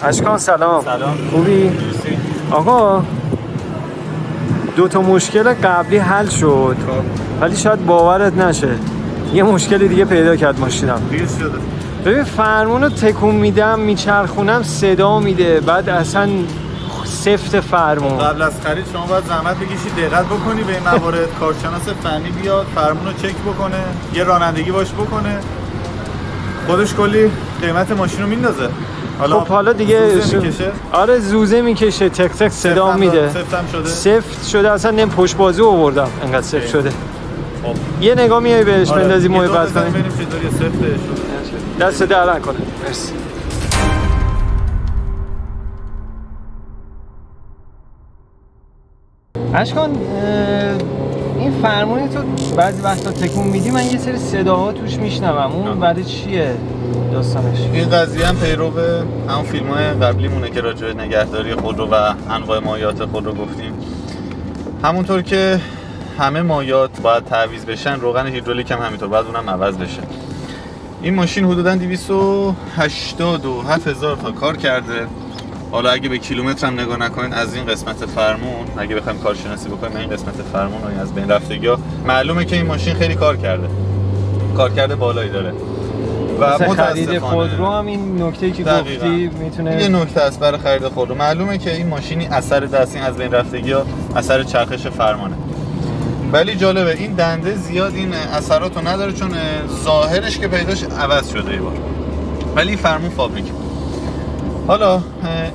اشکان سلام. سلام. خوبی؟ آقا دو تا مشکل قبلی حل شد ولی شاید باورت نشه یه مشکل دیگه پیدا کرد ماشینم. دیگه شده. ببین فرمونو تکون میدم میچرخونم صدا میده، بعد اصلا سفت فرمون. قبل از خرید شما باید زحمت بکشی دقت بکنی به این موارد. کارشناس فنی بیاد فرمون رو چک بکنه، یه رانندگی باش بکنه، خودش کلی قیمت ماشین رو میندازه. خب حالا دیگه زوزه میکشه. آره زوزه میکشه، تک تک صدا میده. سفتم شده. سفت شده، اصلا نم پشت بازو آوردم انقدر سفت شده. خب یه نگاه میای بهش بندازی یه دور محبت بزنیم کنی. ببینیم چطوری سفته شده. دست در نکنه. مرسی. اشکان این فرمون تو بعضی وقتا تکون میدی من یه سری صداها توش میشنوم، اون برای چیه داستانش؟ این قضیه هم پیرو همون فیلم‌های قبلیمونه که راجع به نگهداری خودرو و انواع مایعات خودرو گفتیم. همونطور که همه مایعات باید تعویض بشن، روغن هیدرولیک هم همینطور باید اونم عوض بشه. این ماشین حدوداً 287,000 تا کار کرده. حالا اگه به کیلومتر هم نگاه نکنین از این قسمت فرمون، اگه بخوایم کارشناسی بکنیم این قسمت فرمون و از بین رفتگی‌ها، معلومه که این ماشین خیلی کار کرده. کارکرد بالایی داره. و خرید خودرو هم این نکته‌ای که گفتی میتونه یه نکته است برای خرید خودرو. معلومه که این ماشینی اثر دست این از بین رفتگی‌ها اثر چرخش فرمانه. ولی جالبه این دنده زیاد این اثراتو نداره چون ظاهرش که پیداش عوض شده یه بار. ولی فرمون فابریک. حالا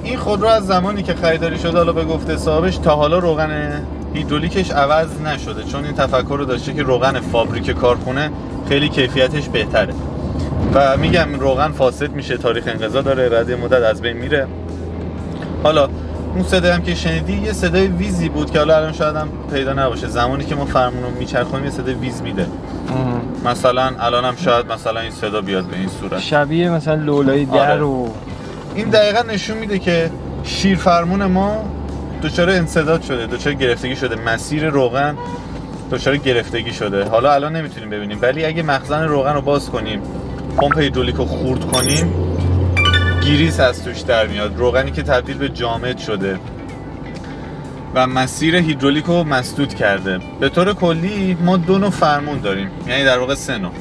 این خودرو از زمانی که خریداری شده، حالا به گفته صاحبش، تا حالا روغن هیدرولیکش عوض نشده چون این تفکر رو داشته که روغن فابریک کارخونه خیلی کیفیتش بهتره و میگم روغن فاسد میشه، تاریخ انقضا داره، بعد مدت از بین میره. حالا اون صدایی هم که شنیدی یه صدای ویزی بود که حالا الان شاید هم پیدا نباشه. زمانی که ما فرمون رو میچرخونیم یه صدای ویز میده. مثلا الان هم شاید مثلا این صدا بیاد به این صورت، شبیه مثلا لولای در و این دقیقا نشون میده که شیر فرمون ما دچار انسداد شده، دچار گرفتگی شده، مسیر روغن دچار گرفتگی شده. حالا الان نمیتونیم ببینیم ولی اگه مخزن روغن رو باز کنیم، پمپ هیدرولیک رو خورد کنیم، گریس از توش در میاد، روغنی که تبدیل به جامد شده و مسیر هیدرولیک رو مسدود کرده. به طور کلی ما دو نوع فرمون داریم، یعنی در واقع سه نوع.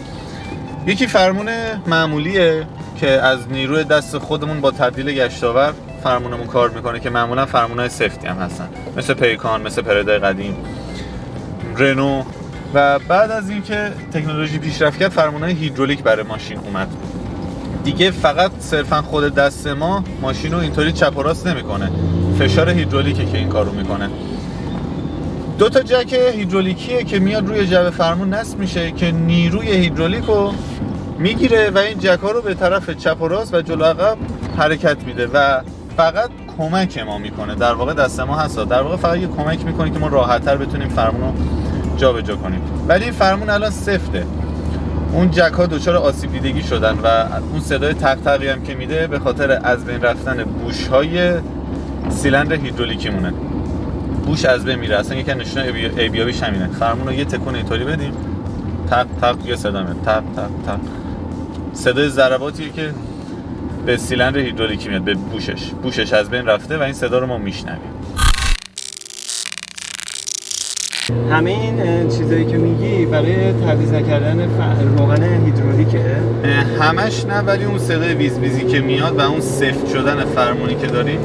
یکی فرمون معمولیه که از نیروی دست خودمون با تبدیل گشتاور فرمونمون کار میکنه که معمولا فرمونای سفتی هم هستن، مثل پیکان، مثل پردای قدیم، رنو. و بعد از اینکه تکنولوژی پیشرفت کرد فرمونای هیدرولیک برای ماشین اومد. دیگه فقط صرفا خود دست ما ماشین رو اینطوری چپ و راست نمیکنه، فشار هیدرولیکه که این کارو میکنه. دو تا جک هیدرولیکیه که میاد روی جعبه فرمون نصب میشه که نیروی هیدرولیک رو میگیره و این جک ها رو به طرف چپ و راست و جلو عقب حرکت میده و فقط کمک ما میکنه. در واقع دست ما هست، در واقع فقط یه کمک میکنه که ما راحت‌تر بتونیم فرمون رو جابجا کنیم. ولی این فرمون الان سفته، اون جک ها دچار آسیب دیدگی شدن و اون صدای تق تقی هم که میده به خاطر از بین رفتن بوش های سیلندر هیدرولیکی مونه. بوش از بین میره، اصلا یکی نشونه ایبیابیش همینه. فرمون رو یه تکون اینطوری بدیم، تق تق یه صدا میاد، تق تق تق، صدای ضرباتیه که به سیلندر هیدرولیکی میاد، به بوشش از بین رفته و این صدا رو ما میشنویم. همه این چیزایی که میگی برای تعویض نکردن روغن هیدرولیکه؟ همش نه، ولی اون صدای ویز ویزی که میاد و اون سفت شدن فرمونی که داریم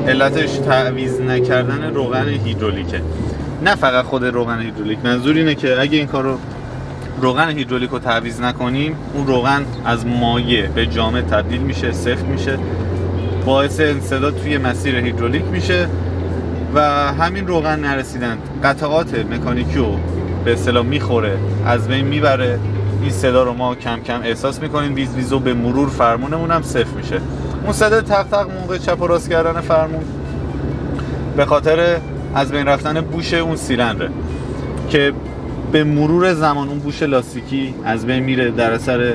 علتش تعویض نکردن روغن هیدرولیکه. نه فقط خود روغن هیدرولیک، منظور اینه که اگه این کارو روغن هیدرولیک رو تعویض نکنیم، اون روغن از مایع به جامد تبدیل میشه، سفت میشه، باعث انسداد توی مسیر هیدرولیک میشه و همین روغن نرسیدن قطعات مکانیکی رو به اصطلاح میخوره، از بین میبره. این صدا رو ما کم کم احساس میکنیم، ویز ویزو به مرور فرمونمون هم سفت میشه. اون صدا تق تق موقع چپ و راست کردن فرمون به خاطر از بین رفتن بوش اون سیلندره که به مرور زمان اون بوش لاستیکی از بین میره، در اثر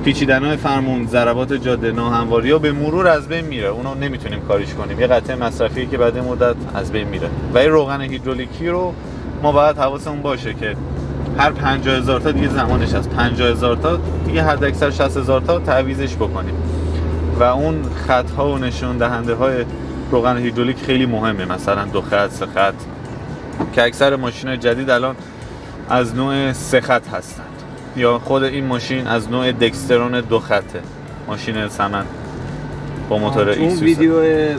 پیچیدن‌های فرمون، ضربات جاده، ناهمواری‌ها به مرور از بین میره. اونو نمیتونیم کاریش کنیم، یه قطعه مصرفی که بعد مدت از بین میره. و این روغن هیدرولیکی رو ما باید حواسمون باشه که هر 50,000 تا دیگه زمانش هست، 50,000 تا دیگه حد اکثر 60,000 تا تعویضش بکنیم. و اون خط‌ها و نشون دهنده های روغن هیدرولیک خیلی مهمه، مثلا 2 خط 3 خط که اکثر ماشین‌های جدید الان از نوع 3 خط هستند، یا خود این ماشین از نوع دکسترون 2 خطه، ماشین سمن با موتور اون ایکس. ویدیو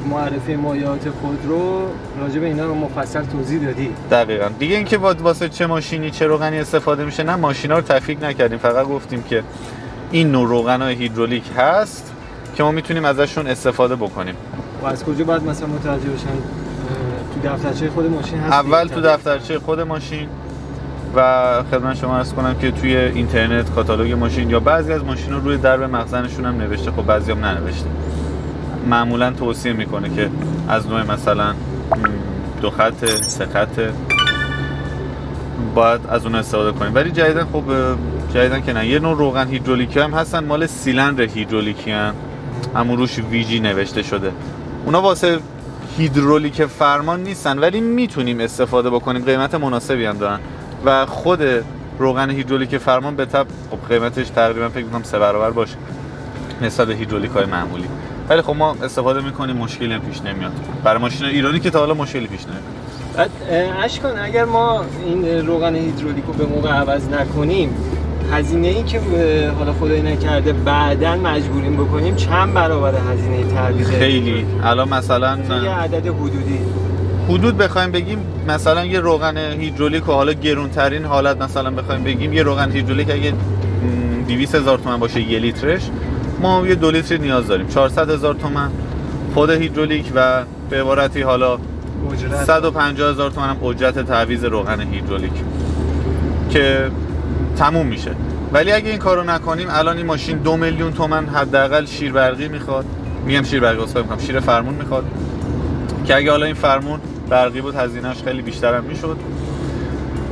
معرفی مایعات خودرو راجع به اینا رو مفصل توضیح دادی. دقیقاً. دیگه اینکه واسه چه ماشینی چه روغنی استفاده میشه، نه ماشینا رو تفکیک نکردیم، فقط گفتیم که این نوع روغن‌های هیدرولیک هست که ما میتونیم ازشون استفاده بکنیم. و از کجا باید مثلا متوجه بشن؟ تو دفترچه خود ماشین هست؟ اول تو دفترچه خود ماشین و خدمت شما عرض کنم که توی اینترنت کاتالوگ ماشین یا بعضی از ماشینا روی درب مخزنشون هم نوشته، خب بعضی هم ننوشته. معمولا توصیه میکنه که از نوع مثلا 2 خط 3 خط باید از اون استفاده کنیم. ولی جدیدن خب جدیدن که نه، یه نوع روغن هیدرولیکی هم هستن، مال سیلندر هیدرولیکی هم، همون روش ویجی نوشته شده. اونا واسه هیدرولیک فرمان نیستن ولی میتونیم استفاده بکنیم، قیمت مناسبی هم دارن و خود روغن هیدرولیک فرمان به طب خب قیمتش تقریبا فکر می‌کنم 3 برابر باشه نسبت به هیدرولیک‌های معمولی. ولی خب ما استفاده می‌کنیم، مشکلی هم پیش نمیاد. برای ماشین ایرانی که تا حالا مشکلی پیش نمیاد. بعد اشکان اگر ما این روغن هیدرولیک رو به موقع عوض نکنیم، هزینه‌ای که حالا خدای نکرده بعداً مجبوریم بکنیم چند برابر هزینه تعویض؟ خیلی. الان مثلا یه عدد حدود بخوایم بگیم، مثلا یه روغن هیدرولیک و حالا گرونترین حالت مثلا بخوایم بگیم، یه روغن هیدرولیک اگه 200,000 تومان باشه 1 لیترش، ما یه 2 لیتر نیاز داریم، 400,000 تومان خود هیدرولیک و به عبارتی حالا 150,000 تومان هم اجرت تعویض روغن هیدرولیک که تموم میشه. ولی اگه این کارو نکنیم، الان این ماشین 2 میلیون تومان حداقل شیر برقی میخواد، میگم شیر برقی اصلا میگم شیر فرمون میخواد، که اگه حالا این فرمون برقی بود هزینه‌اش خیلی بیشتر هم میشد.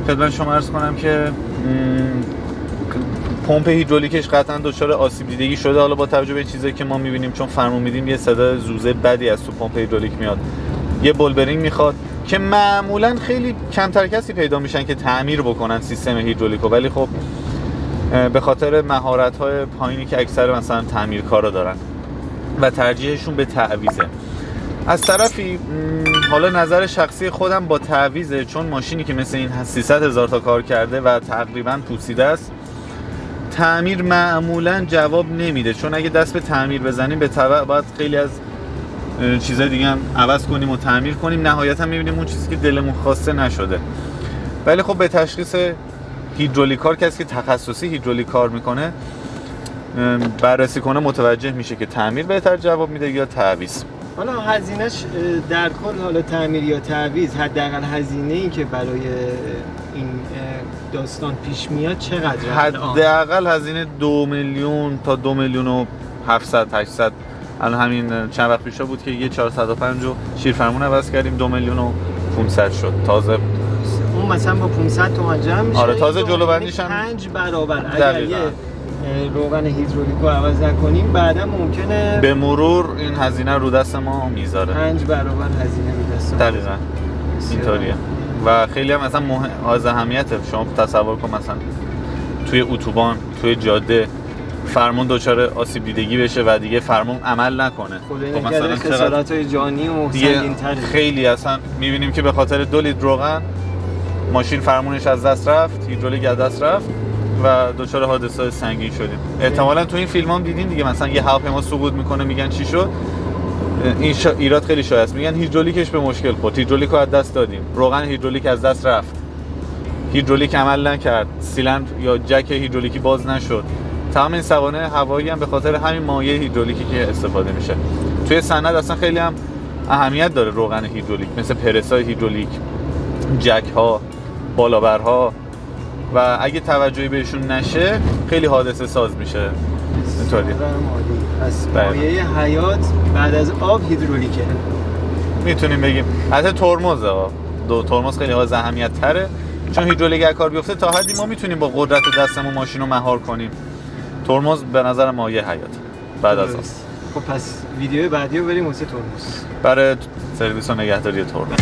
خدمت شما عرض کنم که پمپ هیدرولیکش قطعا دچار آسیب دیدگی شده، حالا با توجه به چیزایی که ما میبینیم، چون فرمون میدیم یه صدا زوزه بدی از تو پمپ هیدرولیک میاد، یه بولبرینگ میخواد که معمولا خیلی کمتر کسی پیدا میشن که تعمیر بکنن سیستم هیدرولیکو، ولی خب به خاطر مهارت‌های پایینی که اکثر مثلا تعمیرکارا دارن و ترجیحشون به تعویضه. از طرفی حالا نظر شخصی خودم با تعویضه، چون ماشینی که مثل این 300,000 تا کار کرده و تقریبا پوسیده است، تعمیر معمولا جواب نمیده، چون اگه دست به تعمیر بزنیم به تبع باید خیلی از چیزای دیگه هم عوض کنیم و تعمیر کنیم، نهایتا میبینیم اون چیزی که دلمون خواسته نشده. ولی خب به تشخیص هیدرولیکار، کسی که تخصصی هیدرولیک کار میکنه بررسی کنه، متوجه میشه که تعمیر بهتر جواب میده یا تعویض. حالا هزینهش در کل، حالا تعمیر یا تعویض، حداقل هزینه‌ای که برای این داستان پیش میاد چقدره؟ حداقل هزینه 2 میلیون تا 2 میلیون و 700 800. الان همین چند وقت پیش بود که یه 405 رو شیرفرمون عوض کردیم، 2 میلیون و 500 شد. تازه اون مثلا با 500 تومان جمع میشه. آره تازه جلو بندیش هم 5 برابر. اگر یه روغن هیدرولیک رو عوض نکنیم بعدا ممکنه به مرور این هزینه رو دست ما میذاره، 5 برابر هزینه رو دست ما. دقیقاً اینطوریه و خیلی هم مثلا از اهمیته. شما تصور کن مثلا توی اتوبان، توی جاده فرمون دچار آسیب دیدگی بشه و دیگه فرمون عمل نکنه، خب مثلا خسارت‌های جانی و سنگین‌تره. خیلی اصلا می‌بینیم که به خاطر 2 لیتر روغن ماشین فرمونش از دست رفت، هیدرولیک از دست رفت و دچار حادثه‌های سنگین شدیم. احتمالاً تو این فیلمام دیدین دیگه، مثلا یه هواپیما سقوط میکنه میگن چی شد. این ایراد خیلی شایع است، میگن هیدرولیکش به مشکل خورد، هیدرولیک رو از دست دادیم، روغن هیدرولیک از دست رفت، هیدرولیک عمل نکرد، سیلندر یا جک هیدرولیکی باز نشد. تمام این سوانح هوایی هم به خاطر همین مایع هیدرولیکی که استفاده میشه. توی صنعت اصلا خیلی هم اهمیت داره روغن هیدرولیک، مثل پرس‌های هیدرولیک، جک ها، بالابرها، و اگه توجهی بهشون نشه خیلی حادثه ساز میشه. اینطوری پس مایع حیات بعد از آب هیدرولیکه، میتونیم بگیم. حتی ترمز خیلی از اهمیت تره، چون هیدرولیک اگه کار بیفته تا حدی ما میتونیم با قدرت دستمون ماشین رو مهار کنیم. ترمز به نظر مایع حیات بعد از آب. خب پس ویدیو بعدی رو بریم واسه ترمز، برای سرویس و نگهداری ترمز.